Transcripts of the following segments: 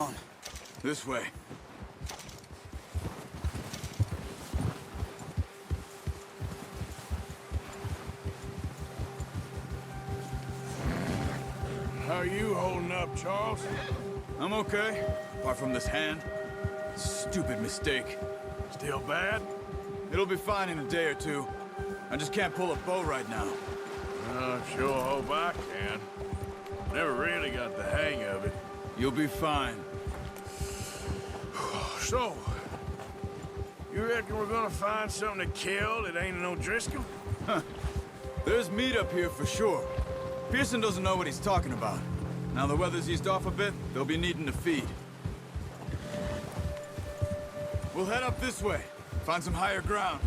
On. This way. How are you holding up, Charles? I'm okay, apart from this hand. Stupid mistake. Still bad? It'll be fine in a day or two. I just can't pull a bow right now. Sure hope I can. Never really got the hang of it. You'll be fine. So, you reckon we're gonna find something to kill that ain't no Driscoll? There's meat up here for sure. Pearson doesn't know what he's talking about. Now the weather's eased off a bit, they'll be needing to feed. We'll head up this way. Find some higher ground.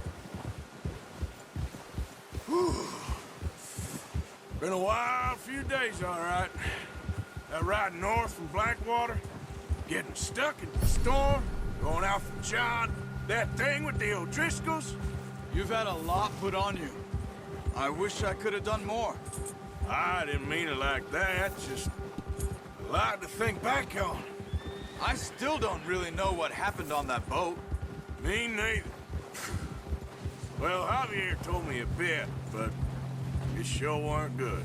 Whew. Been a wild few days, all right. That ride north from Blackwater, getting stuck in the storm, going out from John, that thing with the O'Driscolls. You've had a lot put on you. I wish I could have done more. I didn't mean it like that, just a lot to think back on. I still don't really know what happened on that boat. Me neither. Well, Javier told me a bit, but it sure weren't good.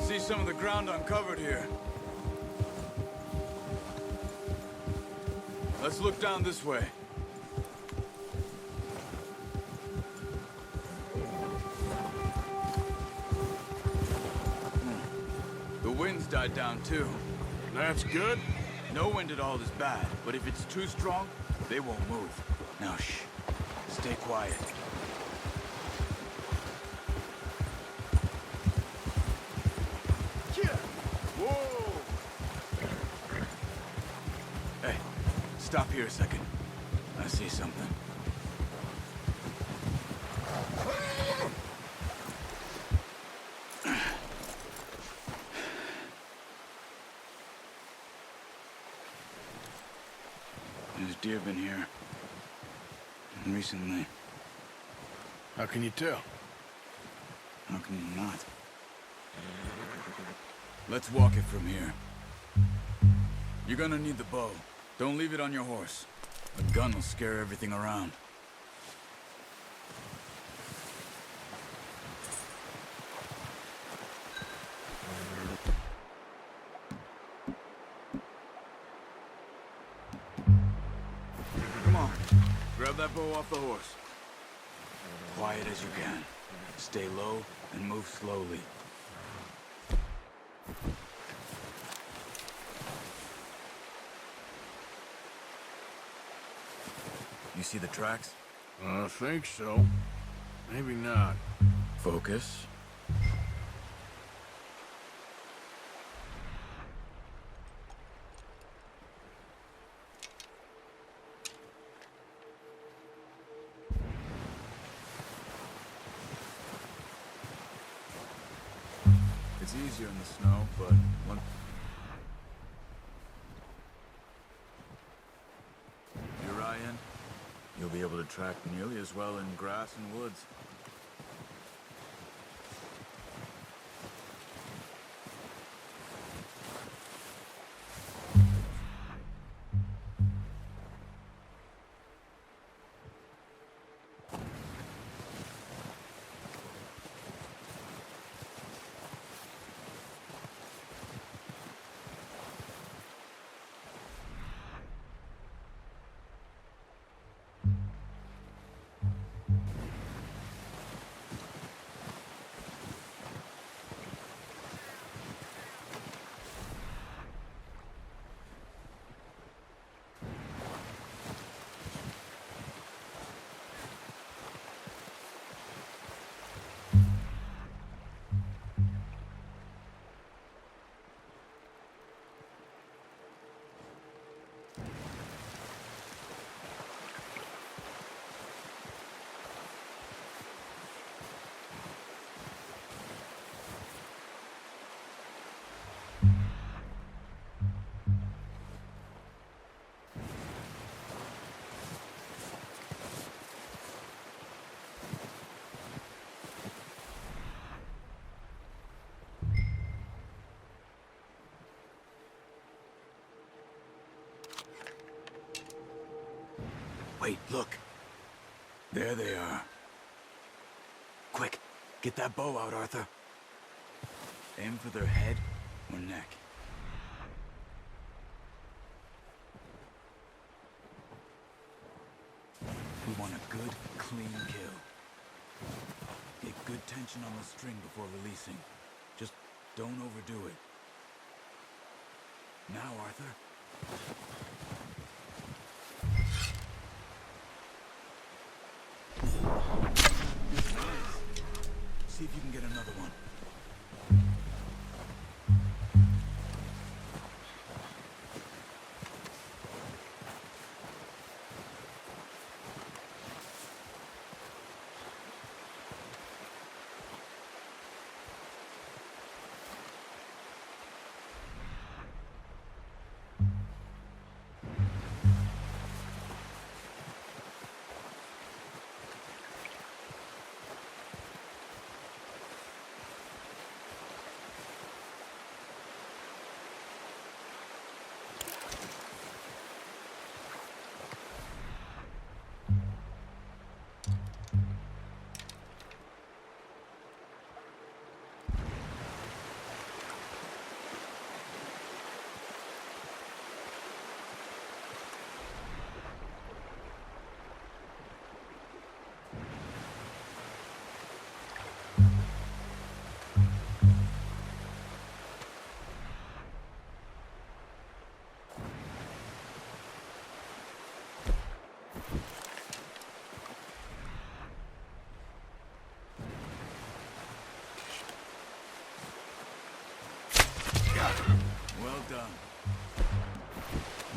See some of the ground uncovered here. Let's look down this way. The wind's died down too. That's good. No wind at all is bad, but if it's too strong, they won't move. Now shh. Stay quiet. Whoa! Hey, stop here a second. I see something. There's deer been here. Recently. How can you tell? How can you not? Let's walk it from here. You're gonna need the bow. Don't leave it on your horse. A gun will scare everything around. Come on. Grab that bow off the horse. Quiet as you can. Stay low and move slowly. You see the tracks? I think so. Maybe not. Focus. It's easier in the snow, but one... Your eye in, you'll be able to track nearly as well in grass and woods. Wait, look. There they are. Quick, get that bow out, Arthur. Aim for their head or neck. We want a good, clean kill. Get good tension on the string before releasing. Just don't overdo it. Now, Arthur. See if you can get another one. Well done.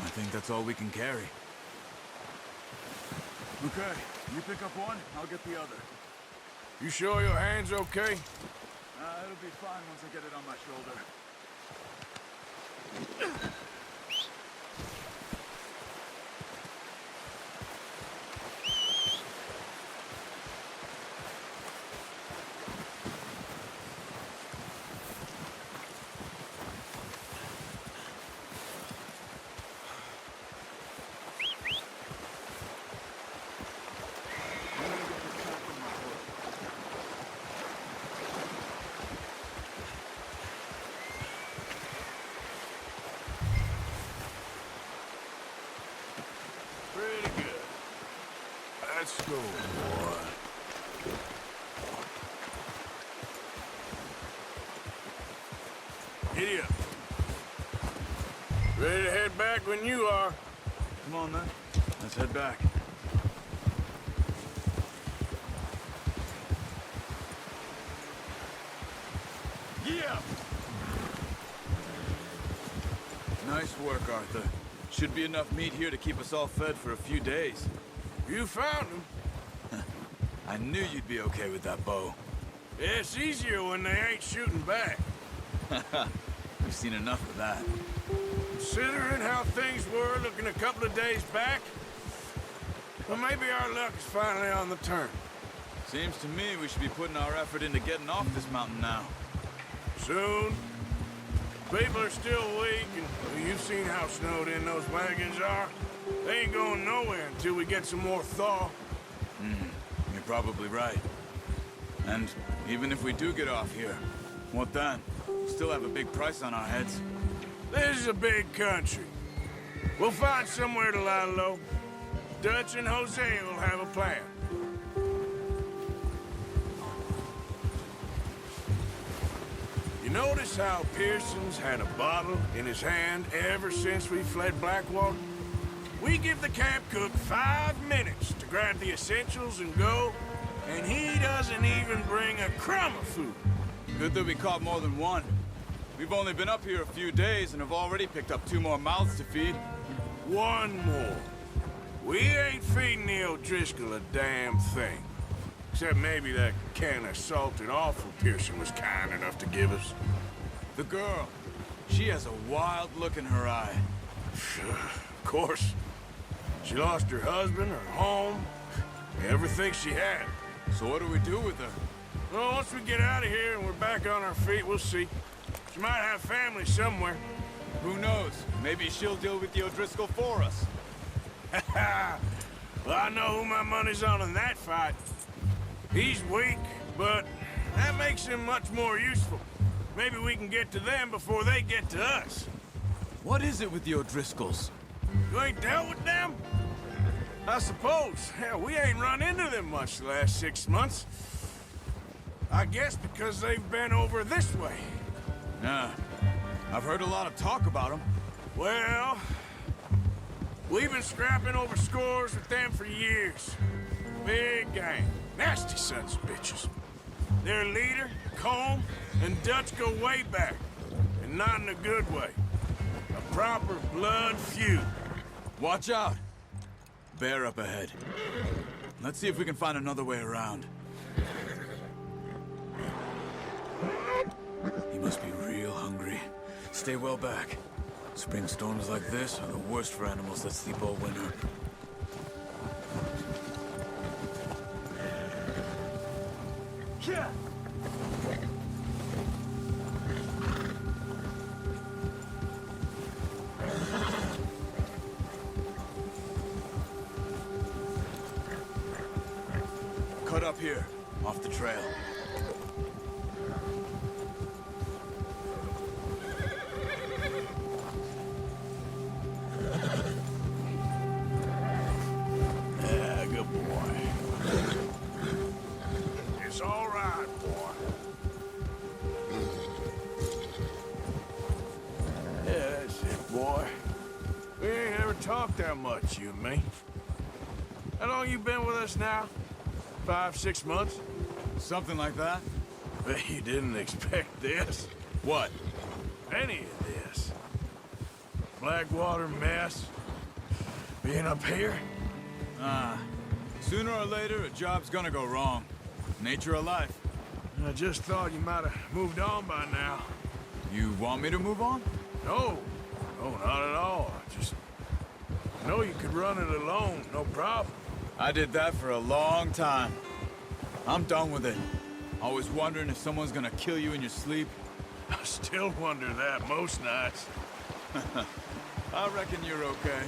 I think that's all we can carry. Okay, you pick up one, I'll get the other. You sure your hand's okay? It'll be fine once I get it on my shoulder. Pretty good. Let's go, boy. Giddy up. Ready to head back when you are. Come on, then. Let's head back. Yeah! Nice work, Arthur. Should be enough meat here to keep us all fed for a few days. You found him. I knew you'd be okay with that bow. It's easier when they ain't shooting back. We've seen enough of that. Considering how things were looking a couple of days back, well, maybe our luck is finally on the turn. Seems to me we should be putting our effort into getting off this mountain now. Soon. People are still weak, and well, you've seen how snowed in those wagons are. They ain't going nowhere until we get some more thaw. You're probably right. And even if we do get off here, what then? We'll still have a big price on our heads. This is a big country. We'll find somewhere to lie low. Dutch and Hosea will have a plan. You notice how Pearson's had a bottle in his hand ever since we fled Blackwater? We give the camp cook 5 minutes to grab the essentials and go, and he doesn't even bring a crumb of food. Good that we caught more than one. We've only been up here a few days and have already picked up 2 more mouths to feed. One more. We ain't feeding the O'Driscoll a damn thing. Except maybe that can of salted offal Pearson was kind enough to give us. The girl. She has a wild look in her eye. Of course. She lost her husband, her home, everything she had. So what do we do with her? Well, once we get out of here and we're back on our feet, we'll see. She might have family somewhere. Who knows? Maybe she'll deal with the O'Driscoll for us. Well, I know who my money's on in that fight. He's weak, but that makes him much more useful. Maybe we can get to them before they get to us. What is it with the O'Driscolls? You ain't dealt with them? I suppose. Hell, we ain't run into them much the last 6 months. I guess because they've been over this way. Yeah, I've heard a lot of talk about them. Well, we've been scrapping over scores with them for years. Big gang. Nasty sons of bitches. Their leader, Colm, and Dutch go way back. And not in a good way. A proper blood feud. Watch out! Bear up ahead. Let's see if we can find another way around. He must be real hungry. Stay well back. Spring storms like this are the worst for animals that sleep all winter. Yeah. Cut up here, off the trail. Yeah, good boy. It's all right, boy. Yeah, that's it, boy. We ain't ever talked that much, you and me. How long you been with us now? 5, 6 months? Something like that? Bet you didn't expect this. What? Any of this. Blackwater mess. Being up here? Sooner or later, a job's gonna go wrong. Nature of life. I just thought you might have moved on by now. You want me to move on? No. No, not at all. I know you could run it alone, no problem. I did that for a long time. I'm done with it. Always wondering if someone's gonna kill you in your sleep. I still wonder that most nights. I reckon you're okay.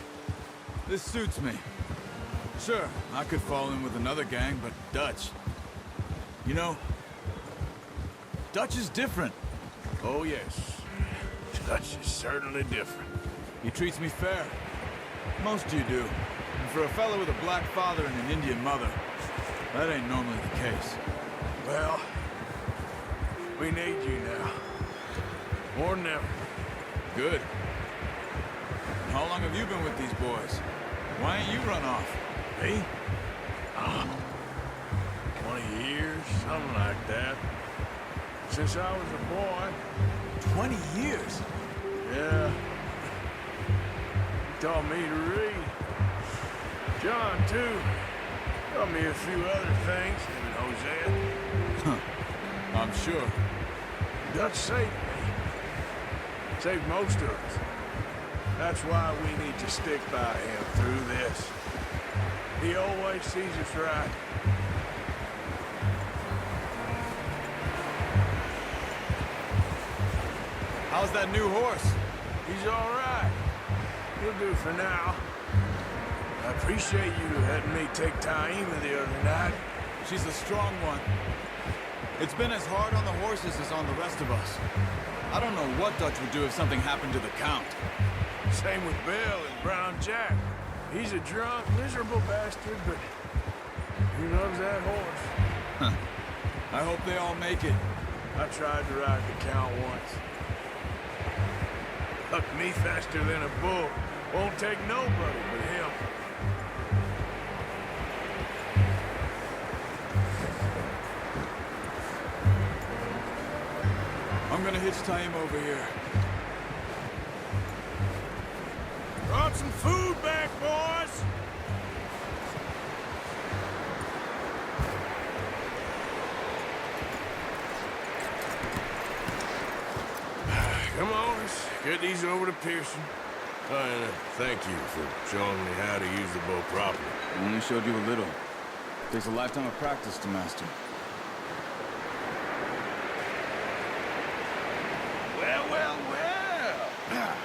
This suits me. Sure, I could fall in with another gang, but Dutch... You know, Dutch is different. Oh, yes. Dutch is certainly different. He treats me fair. Most of you do. And for a fellow with a black father and an Indian mother, that ain't normally the case. Well, we need you now. More than ever. Good. How long have you been with these boys? Why ain't you run off? Me? 20 years, something like that. Since I was a boy. 20 years? Yeah. He taught me to read. John, too. Taught me a few other things, him and Hosea. I'm sure. Dutch saved me. Saved most of us. That's why we need to stick by him through this. He always sees us right. How's that new horse? He's all right. He'll do for now. I appreciate you letting me take Taima the other night. She's a strong one. It's been as hard on the horses as on the rest of us. I don't know what Dutch would do if something happened to the Count. Same with Bill and Brown Jack. He's a drunk, miserable bastard, but he loves that horse. I hope they all make it. I tried to ride the Count once. Hucked me faster than a bull. Won't take nobody but him. I'm gonna hitch Taima over here. Brought some food back, boys! Come on, let's get these over to Pearson. And thank you for showing me how to use the bow properly. I only showed you a little. Takes a lifetime of practice to master. Well, well, well!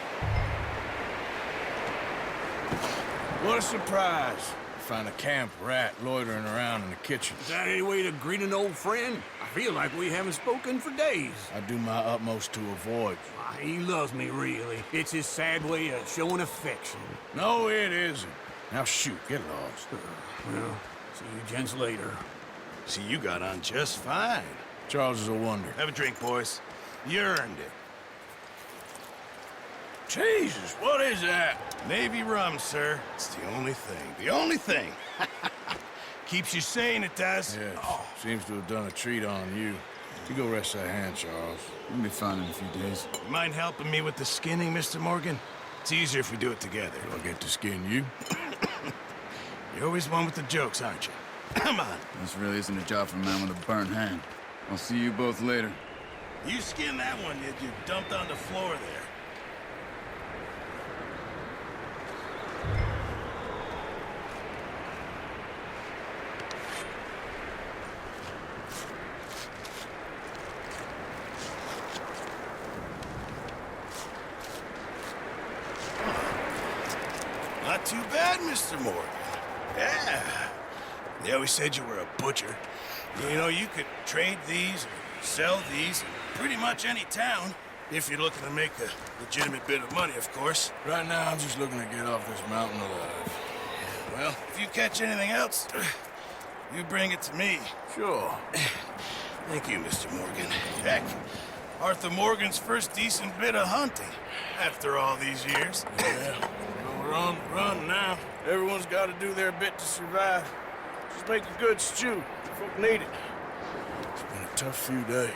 What a surprise. find a camp rat loitering around in the kitchen. Is that any way to greet an old friend? I feel like we haven't spoken for days. I do my utmost to avoid you. He loves me, really. It's his sad way of showing affection. No, it isn't. Now shoot, get lost. Well, see you gents later. See, you got on just fine. Charles is a wonder. Have a drink, boys. You earned it. Jesus, what is that? Navy rum, sir. It's the only thing. The only thing. Keeps you sane, it does. Yes, seems to have done a treat on you. You go rest that hand, Charles. We'll be fine in a few days. You mind helping me with the skinning, Mr. Morgan? It's easier if we do it together. Do I get to skin you? You're always one with the jokes, aren't you? Come on. This really isn't a job for a man with a burnt hand. I'll see you both later. You skinned that one, did you? Dumped on the floor there. Not too bad, Mr. Morgan. Yeah. They always said you were a butcher. You know, you could trade these or sell these in pretty much any town, if you're looking to make a legitimate bit of money, of course. Right now, I'm just looking to get off this mountain alive. Well, if you catch anything else, you bring it to me. Sure. Thank you, Mr. Morgan. Heck, Arthur Morgan's first decent bit of hunting after all these years. Yeah. We're on the run now. Everyone's got to do their bit to survive. Just make a good stew. Folk need it. It's been a tough few days.